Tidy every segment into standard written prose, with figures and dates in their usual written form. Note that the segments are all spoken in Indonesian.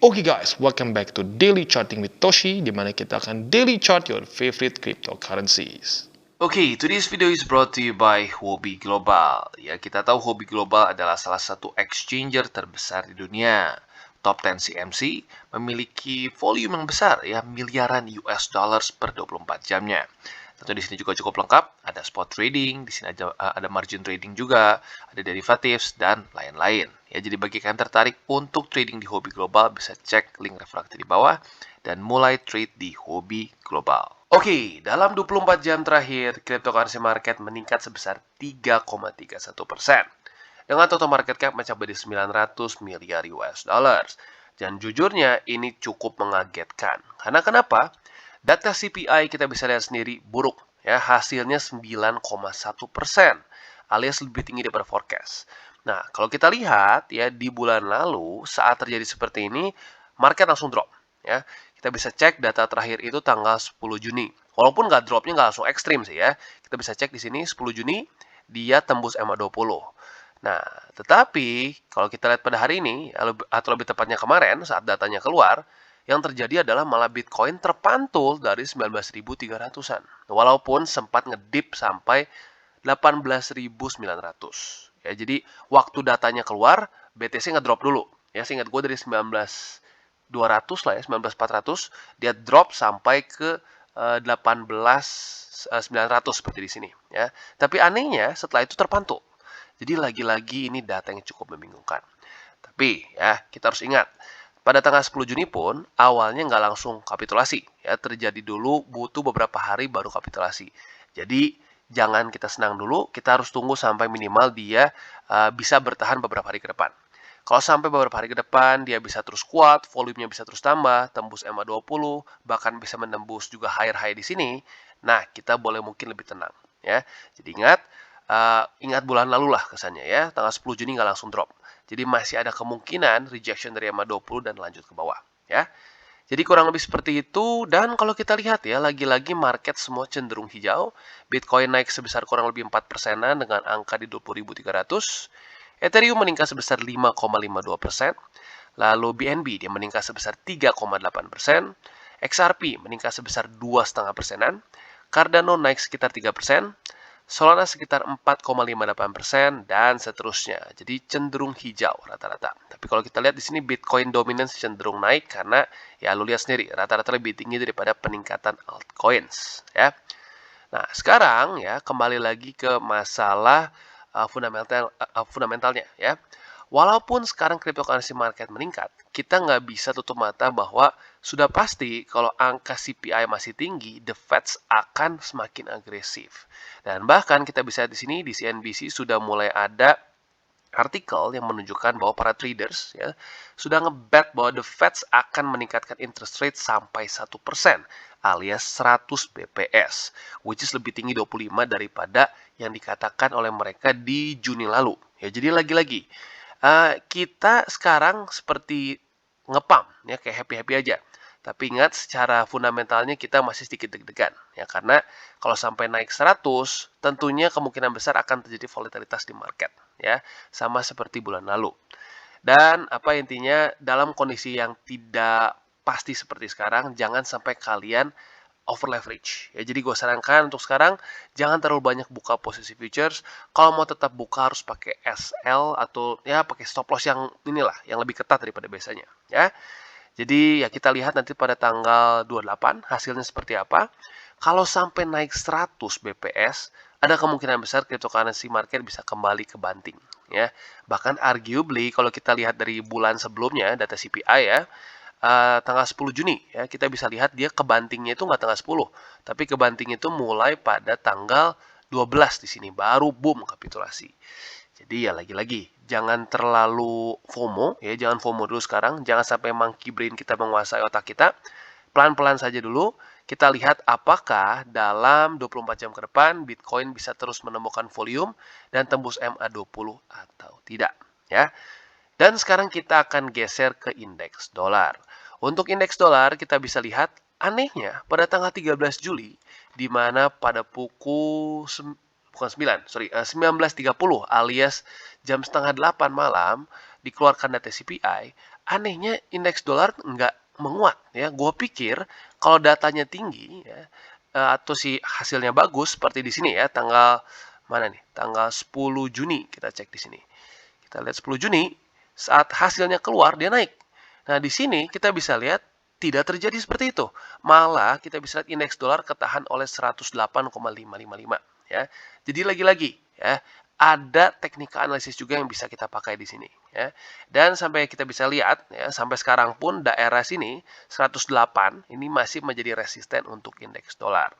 Oke guys, welcome back to Daily Charting with Toshi, di mana kita akan daily chart your favorite cryptocurrencies. Oke, today's video is brought to you by Huobi Global. Ya, kita tahu Huobi Global adalah salah satu exchanger terbesar di dunia. Top 10 CMC memiliki volume yang besar, ya, miliaran US dollars per 24 jamnya. Tentu di sini juga cukup lengkap, ada spot trading, di sini ada margin trading juga, ada derivatives dan lain-lain. Ya, jadi bagi kalian tertarik untuk trading di Huobi Global bisa cek link referaksi di bawah dan mulai trade di Huobi Global. Oke, dalam 24 jam terakhir, cryptocurrency market meningkat sebesar 3,31%. Dengan total market cap mencapai di 900 miliar US dollars. Dan jujurnya ini cukup mengagetkan. Karena kenapa? Data CPI kita bisa lihat sendiri buruk, ya, hasilnya 9,1%, alias lebih tinggi daripada forecast. Nah, kalau kita lihat ya di bulan lalu saat terjadi seperti ini, market langsung drop, ya. Kita bisa cek data terakhir itu tanggal 10 Juni. Walaupun dropnya nggak langsung ekstrim sih ya. Kita bisa cek di sini 10 Juni dia tembus MA20. Nah, tetapi kalau kita lihat pada hari ini atau lebih tepatnya kemarin saat datanya keluar, yang terjadi adalah malah Bitcoin terpantul dari 19.300-an. Walaupun sempat ngedip sampai 18.900. Ya, jadi waktu datanya keluar, BTC ngedrop dulu. Ya, seingat gue dari 19.200 lah ya, 19.400, dia drop sampai ke 18.900 seperti di sini. Ya. Tapi anehnya setelah itu terpantul. Jadi lagi-lagi ini data yang cukup membingungkan. Tapi ya kita harus ingat, pada tanggal 10 Juni pun awalnya nggak langsung kapitulasi. Ya, terjadi dulu butuh beberapa hari baru kapitulasi. Jadi jangan kita senang dulu, kita harus tunggu sampai minimal dia bisa bertahan beberapa hari ke depan. Kalau sampai beberapa hari ke depan dia bisa terus kuat, volumenya bisa terus tambah, tembus MA20, bahkan bisa menembus juga higher high di sini. Nah, kita boleh mungkin lebih tenang, ya. Jadi ingat bulan lalu lah kesannya ya, tanggal 10 Juni nggak langsung drop. Jadi masih ada kemungkinan rejection dari MA20 dan lanjut ke bawah, ya. Jadi kurang lebih seperti itu, dan kalau kita lihat ya, lagi-lagi market semua cenderung hijau. Bitcoin naik sebesar kurang lebih 4%-an dengan angka di 20.300. Ethereum meningkat sebesar 5,52%. Lalu BNB dia meningkat sebesar 3,8%. XRP meningkat sebesar 2,5%-an. Cardano naik sekitar 3%. Solana sekitar 4,58% dan seterusnya. Jadi cenderung hijau rata-rata. Tapi kalau kita lihat di sini Bitcoin dominance cenderung naik karena ya lu lihat sendiri rata-rata lebih tinggi daripada peningkatan altcoins, ya. Nah, sekarang ya kembali lagi ke masalah fundamentalnya ya. Walaupun sekarang cryptocurrency market meningkat, kita nggak bisa tutup mata bahwa sudah pasti kalau angka CPI masih tinggi, the Fed akan semakin agresif. Dan bahkan kita bisa lihat di sini di CNBC sudah mulai ada artikel yang menunjukkan bahwa para traders ya sudah ngebet bahwa the Fed akan meningkatkan interest rate sampai 1% alias 100 BPS, which is lebih tinggi 25 daripada yang dikatakan oleh mereka di Juni lalu. Ya, jadi lagi-lagi kita sekarang seperti ngepam ya, kayak happy-happy aja. Tapi ingat secara fundamentalnya kita masih sedikit deg-degan ya, karena kalau sampai naik 100 tentunya kemungkinan besar akan terjadi volatilitas di market ya, sama seperti bulan lalu. Dan apa intinya dalam kondisi yang tidak pasti seperti sekarang, jangan sampai kalian over leverage. Ya, jadi gue sarankan untuk sekarang jangan terlalu banyak buka posisi futures. Kalau mau tetap buka harus pakai SL atau ya pakai stop loss yang inilah, yang lebih ketat daripada biasanya, ya. Jadi ya kita lihat nanti pada tanggal 28 hasilnya seperti apa. Kalau sampai naik 100 BPS, ada kemungkinan besar cryptocurrency market bisa kembali ke banting, ya. Bahkan arguably kalau kita lihat dari bulan sebelumnya data CPI ya, tanggal 10 Juni ya, kita bisa lihat dia kebantingnya itu nggak tanggal 10, tapi kebanting itu mulai pada tanggal 12 di sini baru boom kapitulasi. Jadi ya lagi-lagi jangan terlalu FOMO ya, jangan FOMO dulu sekarang, jangan sampai monkey brain kita menguasai otak kita. Pelan-pelan saja dulu. Kita lihat apakah dalam 24 jam ke depan Bitcoin bisa terus menemukan volume dan tembus MA20 atau tidak, ya. Dan sekarang kita akan geser ke indeks dolar. Untuk indeks dolar kita bisa lihat anehnya pada tanggal 13 Juli di mana pada pukul 19.30 alias jam setengah 8 malam dikeluarkan data CPI, anehnya indeks dolar nggak menguat ya. Gue pikir kalau datanya tinggi ya, atau si hasilnya bagus seperti di sini ya, tanggal mana nih? Tanggal 10 Juni kita cek di sini. Kita lihat 10 Juni saat hasilnya keluar dia naik. Nah, di sini kita bisa lihat tidak terjadi seperti itu. Malah kita bisa lihat indeks dolar ketahan oleh 108,555 ya. Jadi lagi-lagi ya, ada teknik analisis juga yang bisa kita pakai di sini ya. Dan sampai kita bisa lihat ya, sampai sekarang pun daerah sini 108 ini masih menjadi resisten untuk indeks dolar.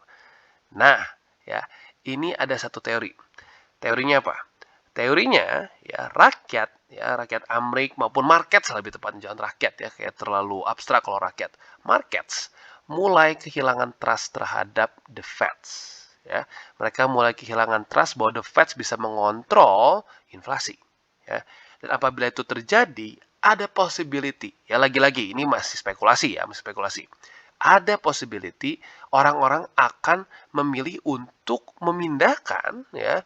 Nah, ya, ini ada satu teori. Teorinya apa? Teorinya ya rakyat Amerika maupun market lebih tepatnya, jangan rakyat ya, kayak terlalu abstrak kalau rakyat. Markets mulai kehilangan trust terhadap the Feds ya. Mereka mulai kehilangan trust bahwa the Feds bisa mengontrol inflasi ya. Dan apabila itu terjadi, ada possibility ya, lagi-lagi ini masih spekulasi ya, masih spekulasi. Ada possibility orang-orang akan memilih untuk memindahkan ya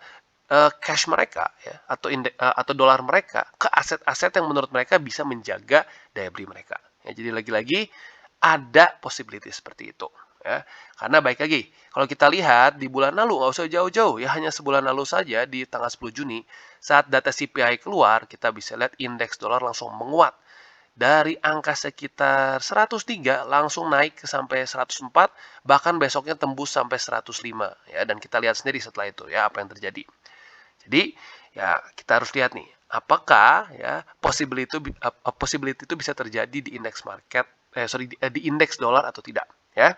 cash mereka ya, atau dolar mereka ke aset-aset yang menurut mereka bisa menjaga daya beli mereka. Ya, jadi lagi-lagi ada possibility seperti itu. Ya. Karena baik lagi, kalau kita lihat di bulan lalu, nggak usah jauh-jauh, ya hanya sebulan lalu saja di tanggal 10 Juni, saat data CPI keluar, kita bisa lihat indeks dolar langsung menguat. Dari angka sekitar 103 langsung naik ke sampai 104, bahkan besoknya tembus sampai 105. Ya, dan kita lihat sendiri setelah itu ya apa yang terjadi. Jadi ya kita harus lihat nih, apakah ya possibility itu bisa terjadi di indeks market, di indeks dolar atau tidak ya.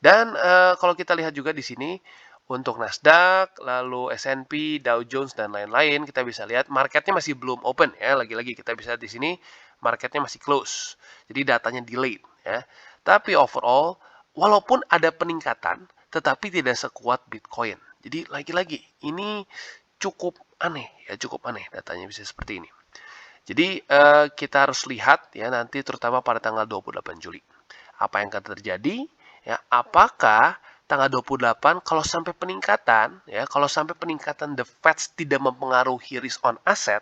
Dan kalau kita lihat juga di sini untuk Nasdaq, lalu S&P, Dow Jones dan lain-lain, kita bisa lihat marketnya masih belum open ya. Lagi-lagi kita bisa lihat di sini marketnya masih close. Jadi datanya delayed ya. Tapi overall walaupun ada peningkatan tetapi tidak sekuat Bitcoin. Jadi lagi-lagi ini cukup aneh ya, cukup aneh datanya bisa seperti ini. Jadi kita harus lihat ya nanti terutama pada tanggal 28 Juli. Apa yang akan terjadi ya, apakah tanggal 28 kalau sampai peningkatan ya, kalau sampai peningkatan the Feds tidak mempengaruhi risk on asset,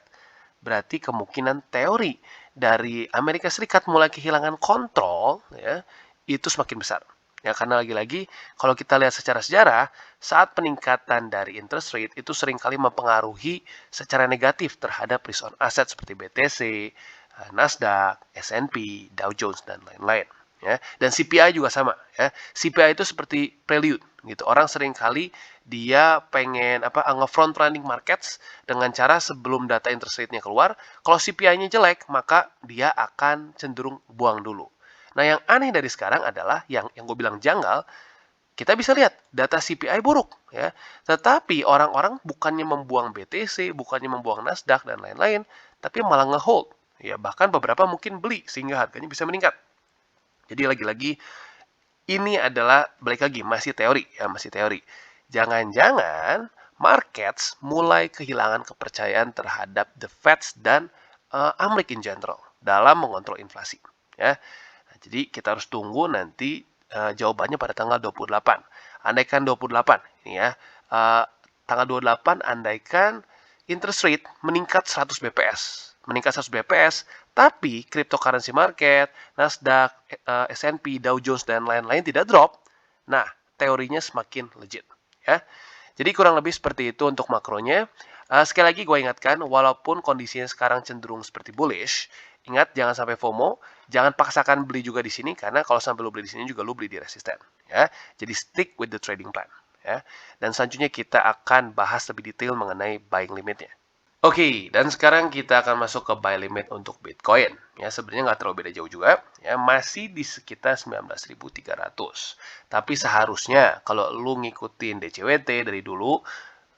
berarti kemungkinan teori dari Amerika Serikat mulai kehilangan kontrol ya, itu semakin besar. Ya, karena lagi-lagi kalau kita lihat secara sejarah, saat peningkatan dari interest rate itu seringkali mempengaruhi secara negatif terhadap risk on asset seperti BTC, Nasdaq, S&P, Dow Jones dan lain-lain. Ya, dan CPI juga sama. Ya. CPI itu seperti prelude gitu. Orang seringkali dia pengen nge-front running markets dengan cara sebelum data interest rate-nya keluar, kalau CPI-nya jelek, maka dia akan cenderung buang dulu. Nah, yang aneh dari sekarang adalah yang gue bilang janggal, kita bisa lihat data CPI buruk ya. Tetapi orang-orang bukannya membuang BTC, bukannya membuang Nasdaq dan lain-lain, tapi malah nge-hold. Ya, bahkan beberapa mungkin beli sehingga harganya bisa meningkat. Jadi lagi-lagi ini adalah balik lagi masih teori ya, masih teori. Jangan-jangan markets mulai kehilangan kepercayaan terhadap the Feds dan Amerika in general dalam mengontrol inflasi ya. Jadi kita harus tunggu nanti jawabannya pada tanggal 28. Andaikan 28 ini ya, tanggal 28 andaikan interest rate meningkat 100 BPS. Meningkat 100 BPS, tapi cryptocurrency market, Nasdaq, S&P, Dow Jones dan lain-lain tidak drop. Nah, teorinya semakin legit ya. Jadi kurang lebih seperti itu untuk makronya. Sekali lagi gue ingatkan, walaupun kondisinya sekarang cenderung seperti bullish, ingat jangan sampai FOMO, jangan paksakan beli juga di sini karena kalau sampai lu beli di sini juga lu beli di resisten ya. Jadi stick with the trading plan ya. Dan selanjutnya kita akan bahas lebih detail mengenai buying limitnya. Oke, dan sekarang kita akan masuk ke buy limit untuk Bitcoin. Ya, sebenarnya nggak terlalu beda jauh juga. Ya, masih di sekitar 19.300. Tapi seharusnya kalau lu ngikutin DCWT dari dulu,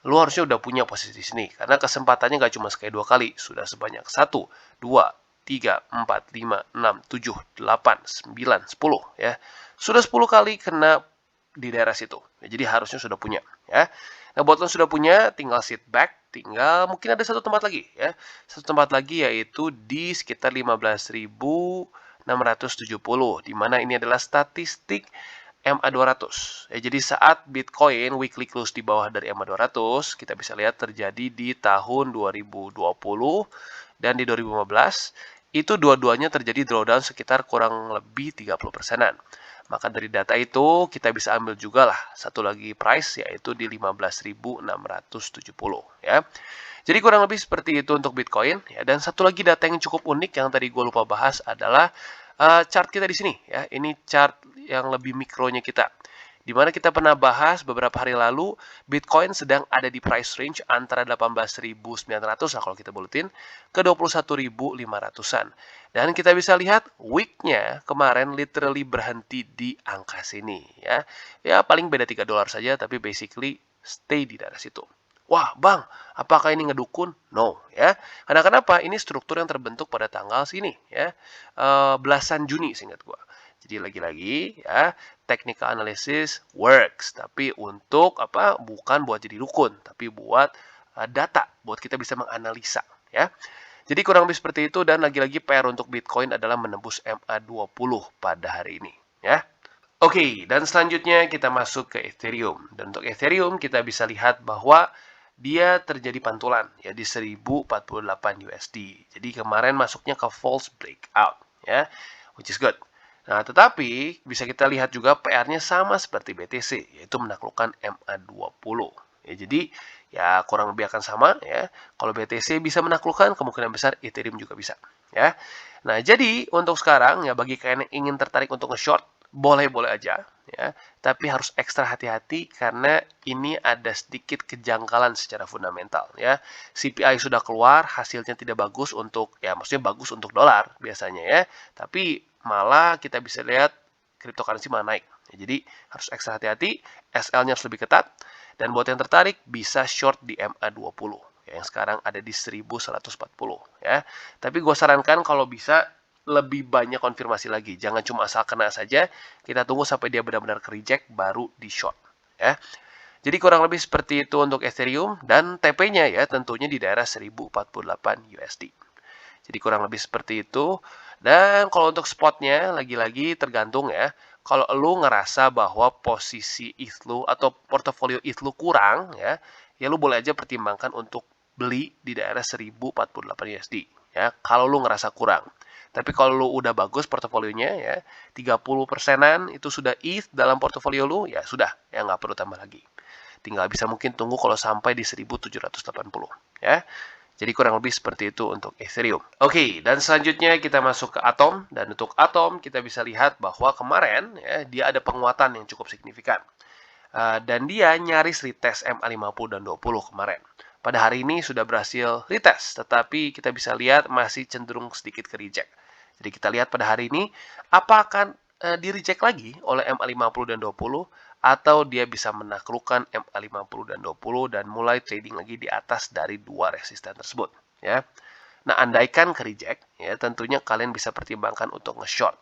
lu harusnya udah punya posisi di sini. Karena kesempatannya nggak cuma sekali 2 kali. Sudah sebanyak 1, 2, 3, 4, 5, 6, 7, 8, 9, 10. Ya. Sudah 10 kali kena di daerah situ. Ya, jadi harusnya sudah punya. Ya. Nah, buat lo sudah punya, tinggal sit back, tinggal mungkin ada satu tempat lagi ya. Satu tempat lagi yaitu di sekitar 15.670, di mana ini adalah statistik MA200. Ya, jadi saat Bitcoin weekly close di bawah dari MA200, kita bisa lihat terjadi di tahun 2020 dan di 2015. itu dua-duanya terjadi drawdown sekitar kurang lebih 30%-an. Maka dari data itu kita bisa ambil juga lah satu lagi price, yaitu di 15.670 ya. Jadi kurang lebih seperti itu untuk Bitcoin ya. Dan satu lagi data yang cukup unik yang tadi gue lupa bahas adalah chart kita di sini ya. Ini chart yang lebih mikronya kita. Di mana kita pernah bahas beberapa hari lalu, Bitcoin sedang ada di price range antara 18.900 lah kalau kita buletin, ke 21.500-an. Dan kita bisa lihat week-nya kemarin literally berhenti di angka sini ya. Ya paling beda $3 saja, tapi basically stay di daerah situ. Wah, Bang, apakah ini ngedukun? No, ya. Karena kenapa? Ini struktur yang terbentuk pada tanggal sini, ya. Belasan Juni, seingat gua. Jadi lagi-lagi, ya, technical analysis works, tapi untuk apa? Bukan buat jadi dukun, tapi buat data, buat kita bisa menganalisa, ya. Jadi kurang lebih seperti itu, dan lagi-lagi PR untuk Bitcoin adalah menembus MA20 pada hari ini, ya. Oke, dan selanjutnya kita masuk ke Ethereum. Dan untuk Ethereum kita bisa lihat bahwa dia terjadi pantulan ya di 1048 USD. Jadi kemarin masuknya ke false breakout ya, which is good. Nah, tetapi bisa kita lihat juga PR-nya sama seperti BTC, yaitu menaklukkan MA20. Ya, jadi ya kurang lebih akan sama ya. Kalau BTC bisa menaklukkan, kemungkinan besar Ethereum juga bisa ya. Nah, jadi untuk sekarang ya bagi kalian yang ingin tertarik untuk nge-short, boleh-boleh aja ya, tapi harus ekstra hati-hati karena ini ada sedikit kejanggalan secara fundamental ya. CPI sudah keluar, hasilnya tidak bagus untuk ya, maksudnya bagus untuk dolar biasanya ya, tapi malah kita bisa lihat cryptocurrency malah naik. Ya, jadi harus ekstra hati-hati, SL-nya harus lebih ketat, dan buat yang tertarik bisa short di MA20 ya, yang sekarang ada di 1140 ya. Tapi gue sarankan kalau bisa lebih banyak konfirmasi lagi. Jangan cuma asal kena saja, kita tunggu sampai dia benar-benar ke-reject, baru di short. Ya. Jadi kurang lebih seperti itu untuk Ethereum, dan TP-nya ya tentunya di daerah 1048 USD. Jadi kurang lebih seperti itu. Dan kalau untuk spotnya, lagi-lagi tergantung ya. Kalau lu ngerasa bahwa posisi ETH lu atau portofolio ETH lu kurang ya lu boleh aja pertimbangkan untuk beli di daerah 1048 USD. Ya, kalau lu ngerasa kurang. Tapi kalau lu udah bagus portofolionya ya, 30%-an itu sudah ETH dalam portofolio lu, ya sudah, ya nggak perlu tambah lagi. Tinggal bisa mungkin tunggu kalau sampai di 1780 ya. Jadi kurang lebih seperti itu untuk Ethereum. Oke, dan selanjutnya kita masuk ke Atom, dan untuk Atom kita bisa lihat bahwa kemarin ya dia ada penguatan yang cukup signifikan. Dan dia nyaris retest MA50 dan 20 kemarin. Pada hari ini sudah berhasil retest, tetapi kita bisa lihat masih cenderung sedikit ke reject. Jadi kita lihat pada hari ini, apakah di reject lagi oleh MA50 dan 20, atau dia bisa menaklukkan MA50 dan 20 dan mulai trading lagi di atas dari dua resisten tersebut. Ya. Nah, andaikan ke reject, ya tentunya kalian bisa pertimbangkan untuk nge-short.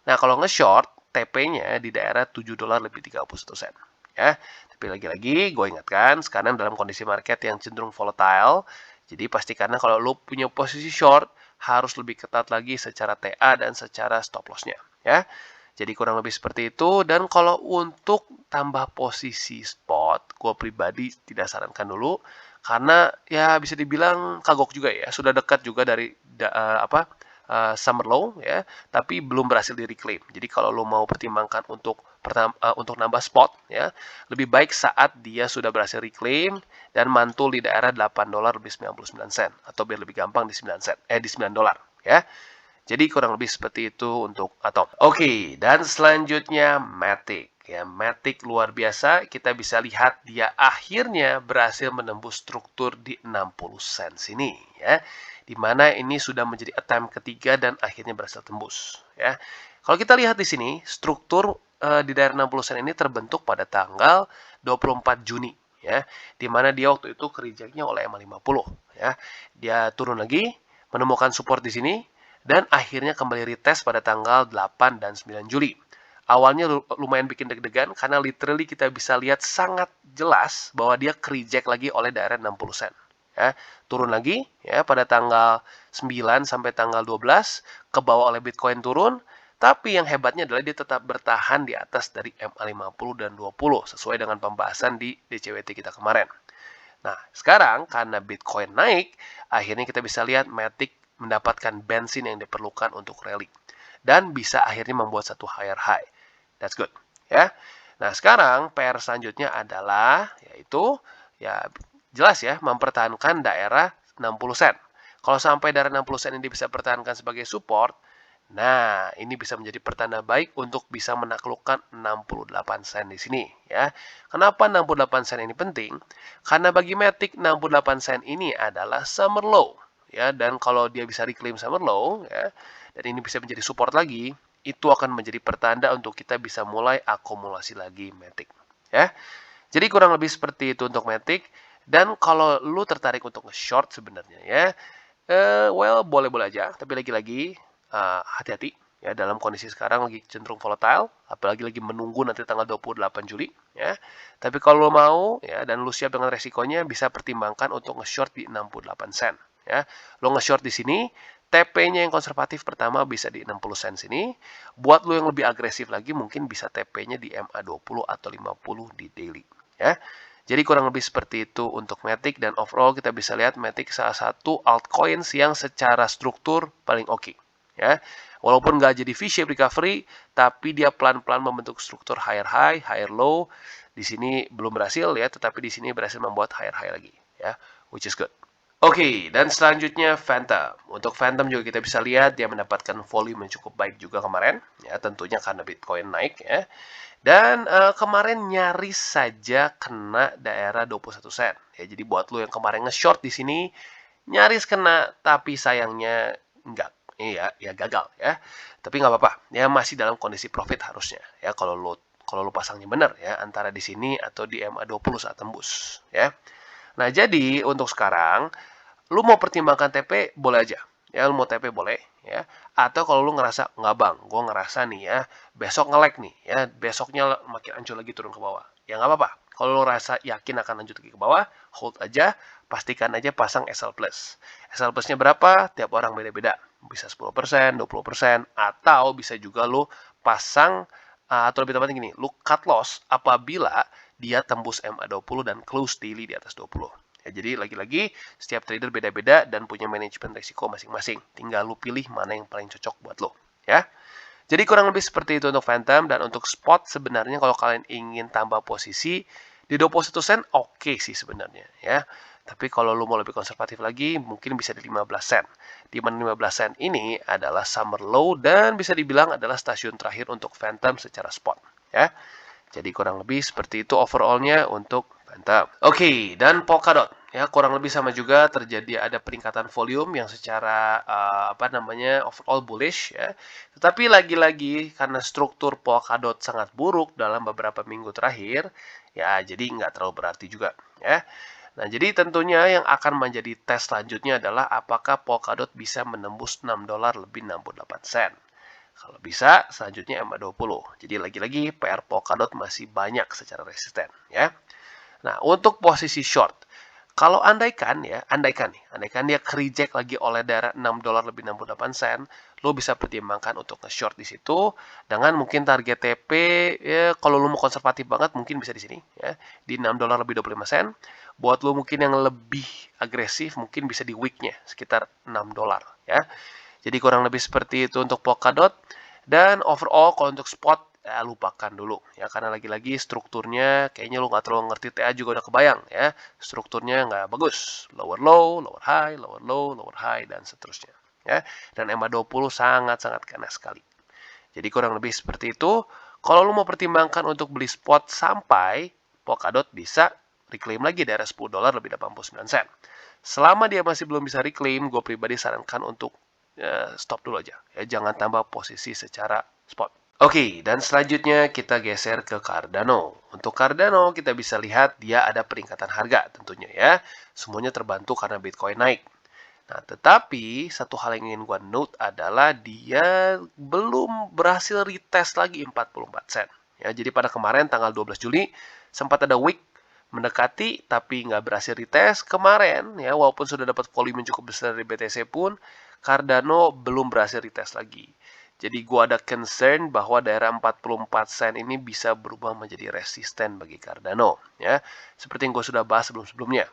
Nah, kalau nge-short, TP-nya di daerah $7 lebih 31 sen. Ya, tapi lagi-lagi gue ingatkan, sekarang dalam kondisi market yang cenderung volatile, jadi pastikan kalau lo punya posisi short, harus lebih ketat lagi secara TA dan secara stop loss-nya. Ya. Jadi kurang lebih seperti itu. Dan kalau untuk tambah posisi spot, gue pribadi tidak sarankan dulu. Karena ya bisa dibilang kagok juga ya. Sudah dekat juga dari summer low ya. Tapi belum berhasil di reclaim. Jadi kalau lo mau pertimbangkan untuk nambah spot ya, lebih baik saat dia sudah berhasil reclaim dan mantul di daerah $8 lebih 99 sen. Atau biar lebih gampang di 9 sen, di $9 ya. Jadi kurang lebih seperti itu untuk Atom. Oke, dan selanjutnya Matic. Ya, Matic luar biasa. Kita bisa lihat dia akhirnya berhasil menembus struktur di 60 sen sini ya. Dimana ini sudah menjadi attempt ketiga dan akhirnya berhasil tembus ya. Kalau kita lihat di sini, struktur di daerah 60 sen ini terbentuk pada tanggal 24 Juni ya. Dimana dia waktu itu kerejeknya oleh MA50 ya. Dia turun lagi, menemukan support di sini, dan akhirnya kembali retest pada tanggal 8 dan 9 Juli. Awalnya lumayan bikin deg-degan karena literally kita bisa lihat sangat jelas bahwa dia reject lagi oleh daerah 60 sen. Ya, turun lagi ya pada tanggal 9 sampai tanggal 12, ke bawah oleh Bitcoin turun, tapi yang hebatnya adalah dia tetap bertahan di atas dari MA50 dan 20 sesuai dengan pembahasan di DCWT kita kemarin. Nah, sekarang karena Bitcoin naik, akhirnya kita bisa lihat Matic mendapatkan bensin yang diperlukan untuk rally, dan bisa akhirnya membuat satu higher high. That's good, ya. Nah, sekarang PR selanjutnya adalah yaitu ya jelas ya mempertahankan daerah 60 sen. Kalau sampai daerah 60 sen ini bisa pertahankan sebagai support, nah ini bisa menjadi pertanda baik untuk bisa menaklukkan 68 sen di sini ya. Kenapa 68 sen ini penting? Karena bagi Matic 68 sen ini adalah summer low ya, dan kalau dia bisa reclaim summer low ya, dan ini bisa menjadi support lagi, itu akan menjadi pertanda untuk kita bisa mulai akumulasi lagi Matic ya. Jadi kurang lebih seperti itu untuk Matic. Dan kalau lu tertarik untuk nge-short sebenarnya ya, well boleh-boleh aja. Tapi lagi-lagi hati-hati ya, dalam kondisi sekarang lagi cenderung volatile, apalagi lagi menunggu nanti tanggal 28 Juli ya. Tapi kalau lo mau ya dan lu siap dengan resikonya, bisa pertimbangkan untuk nge-short di 68 sen ya. Lo nge-short di sini, TP-nya yang konservatif pertama bisa di 60 sen sini. Buat lo yang lebih agresif lagi, mungkin bisa TP-nya di MA20 atau 50 di daily ya. Jadi kurang lebih seperti itu untuk Matic, dan overall kita bisa lihat Matic salah satu altcoins yang secara struktur paling oke. Ya, walaupun nggak jadi V-shape recovery, tapi dia pelan-pelan membentuk struktur higher high, higher low. Di sini belum berhasil ya, tetapi di sini berhasil membuat higher high lagi ya, which is good. Oke, dan selanjutnya Phantom. Untuk Phantom juga kita bisa lihat dia mendapatkan volume yang cukup baik juga kemarin ya, tentunya karena Bitcoin naik ya. Dan kemarin nyaris saja kena daerah 21 sen. Ya, jadi buat lo yang kemarin nge-short di sini nyaris kena, tapi sayangnya enggak. Iya, ya gagal ya. Tapi nggak apa-apa. Ya masih dalam kondisi profit harusnya. Ya kalau lo pasangnya benar ya, antara di sini atau di MA20 saat tembus ya. Nah, jadi untuk sekarang lu mau pertimbangkan TP boleh aja ya, lu mau TP boleh ya, atau kalau lu ngerasa nggak bang, gue ngerasa nih ya besok nge-lag nih ya, besoknya makin hancur lagi turun ke bawah, ya nggak apa-apa. Kalau lu rasa yakin akan lanjut lagi ke bawah, hold aja, pastikan aja pasang SL plus. SL plusnya berapa, tiap orang beda-beda, bisa 10%, 20%, atau bisa juga lu pasang atau lebih tepatnya gini, lu cut loss apabila dia tembus MA20 dan close daily di atas 20. Ya, jadi lagi-lagi setiap trader beda-beda dan punya manajemen risiko masing-masing. Tinggal lu pilih mana yang paling cocok buat lo. Ya. Jadi kurang lebih seperti itu untuk Phantom. Dan untuk spot sebenarnya kalau kalian ingin tambah posisi di 21 sen oke sih sebenarnya ya. Tapi kalau lu mau lebih konservatif lagi, mungkin bisa di 15 sen. Di mana 15 sen ini adalah summer low dan bisa dibilang adalah stasiun terakhir untuk Phantom secara spot ya. Jadi kurang lebih seperti itu overall-nya untuk Phantom. Oke, dan Polkadot ya kurang lebih sama juga, terjadi ada peningkatan volume yang secara overall bullish ya. Tetapi lagi-lagi karena struktur Polkadot sangat buruk dalam beberapa minggu terakhir ya, jadi nggak terlalu berarti juga ya. Nah, jadi tentunya yang akan menjadi tes selanjutnya adalah apakah Polkadot bisa menembus $6 lebih 68 sen. Kalau bisa, selanjutnya MA20. Jadi lagi-lagi PR Polkadot masih banyak secara resisten ya. Nah, untuk posisi short, kalau andaikan dia reject lagi oleh daerah $6 lebih 68 sen, lo bisa pertimbangkan untuk nge-short di situ dengan mungkin target TP ya, kalau lo mau konservatif banget mungkin bisa di sini ya, di $6 lebih 25 sen. Buat lo mungkin yang lebih agresif mungkin bisa di weeknya sekitar $6 ya. Jadi kurang lebih seperti itu untuk Polkadot. Dan overall kalau untuk spot lupakan dulu ya, karena lagi-lagi strukturnya kayaknya lu nggak terlalu ngerti TA juga udah kebayang ya, strukturnya nggak bagus, lower low, lower high, lower low, lower high, dan seterusnya ya. Dan MA20 sangat-sangat ganas sekali. Jadi kurang lebih seperti itu. Kalau lu mau pertimbangkan untuk beli spot sampai Polkadot bisa reclaim lagi daerah $10 lebih 89 sen. Selama dia masih belum bisa reclaim, gue pribadi sarankan untuk stop dulu aja ya, jangan tambah posisi secara spot. Oke, dan selanjutnya kita geser ke Cardano. Untuk Cardano kita bisa lihat dia ada peningkatan harga tentunya ya. Semuanya terbantu karena Bitcoin naik. Nah, tetapi satu hal yang ingin gua note adalah dia belum berhasil retest lagi 44 sen. Ya, jadi pada kemarin tanggal 12 Juli sempat ada wick mendekati tapi nggak berhasil retest. Kemarin ya, walaupun sudah dapat volume yang cukup besar dari BTC pun, Cardano belum berhasil retest lagi. Jadi gua ada concern bahwa daerah 44 sen ini bisa berubah menjadi resisten bagi Cardano ya. Seperti yang gue sudah bahas sebelum-sebelumnya.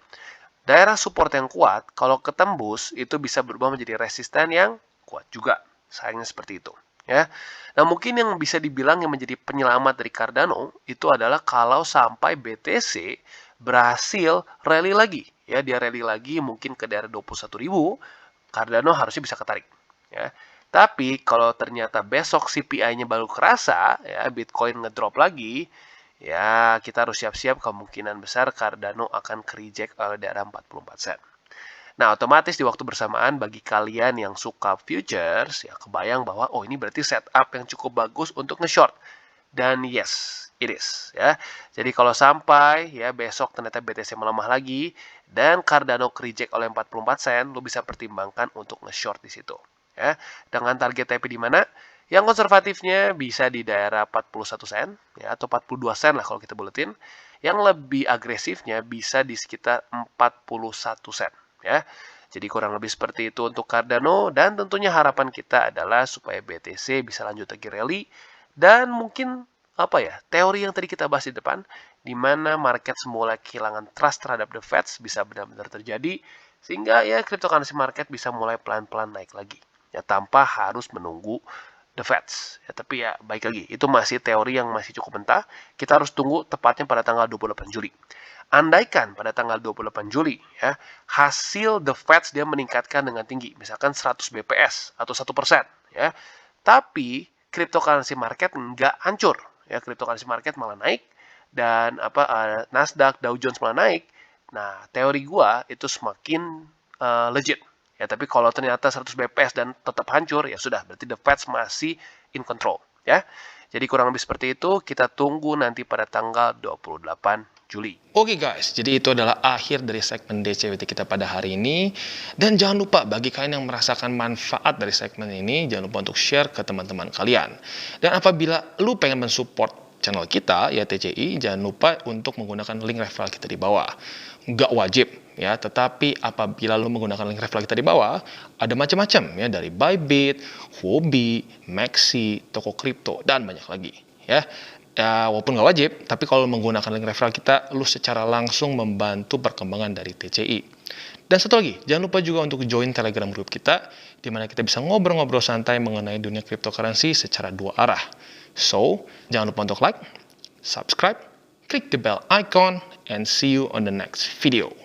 Daerah support yang kuat, kalau ketembus, itu bisa berubah menjadi resisten yang kuat juga. Sayangnya seperti itu. Ya. Nah, mungkin yang bisa dibilang yang menjadi penyelamat dari Cardano, itu adalah kalau sampai BTC berhasil rally lagi. Ya, dia rally lagi mungkin ke daerah 21.000, Cardano harusnya bisa ketarik. Ya. Tapi kalau ternyata besok CPI-nya baru kerasa, ya Bitcoin ngedrop lagi, ya kita harus siap-siap kemungkinan besar Cardano akan ke-reject oleh daerah 44 sen. Nah, otomatis di waktu bersamaan bagi kalian yang suka futures, ya kebayang bahwa oh ini berarti setup yang cukup bagus untuk nge-short. Dan yes, it is ya. Jadi kalau sampai ya besok ternyata BTC melemah lagi dan Cardano reject oleh 44 sen, lo bisa pertimbangkan untuk nge-short di situ ya. Dengan target TP di mana? Yang konservatifnya bisa di daerah 41 sen ya atau 42 sen lah kalau kita buletin. Yang lebih agresifnya bisa di sekitar 41 sen ya. Jadi kurang lebih seperti itu untuk Cardano dan tentunya harapan kita adalah supaya BTC bisa lanjut lagi rally dan mungkin apa ya, teori yang tadi kita bahas di depan, di mana market semula kehilangan trust terhadap the Feds bisa benar-benar terjadi, sehingga ya cryptocurrency market bisa mulai pelan-pelan naik lagi. Ya tanpa harus menunggu the Feds. Ya, tapi ya baik lagi, itu masih teori yang masih cukup mentah. Kita harus tunggu tepatnya pada tanggal 28 Juli. Andaikan pada tanggal 28 Juli ya, hasil the Feds dia meningkatkan dengan tinggi, misalkan 100 BPS atau 1%, ya. Tapi cryptocurrency market nggak hancur, ya cryptocurrency market malah naik dan Nasdaq, Dow Jones malah naik. Nah, teori gua itu semakin legit. Ya, tapi kalau ternyata 100 BPS dan tetap hancur, ya sudah, berarti the Feds masih in control, ya. Jadi kurang lebih seperti itu, kita tunggu nanti pada tanggal 28 Juli. Oke guys, jadi itu adalah akhir dari segmen DCWT kita pada hari ini. Dan jangan lupa bagi kalian yang merasakan manfaat dari segmen ini, jangan lupa untuk share ke teman-teman kalian. Dan apabila lu pengen mensupport channel kita, ya TCI, jangan lupa untuk menggunakan link referral kita di bawah. Nggak wajib, ya, tetapi apabila lu menggunakan link referral kita di bawah, ada macam-macam, ya, dari Bybit, Huobi, Maxi, toko kripto, dan banyak lagi, ya. Ya, walaupun nggak wajib, tapi kalau menggunakan link referral kita, lu secara langsung membantu perkembangan dari TCI. Dan satu lagi, jangan lupa juga untuk join Telegram group kita, di mana kita bisa ngobrol-ngobrol santai mengenai dunia cryptocurrency secara dua arah. So, jangan lupa untuk like, subscribe, klik the bell icon, and see you on the next video.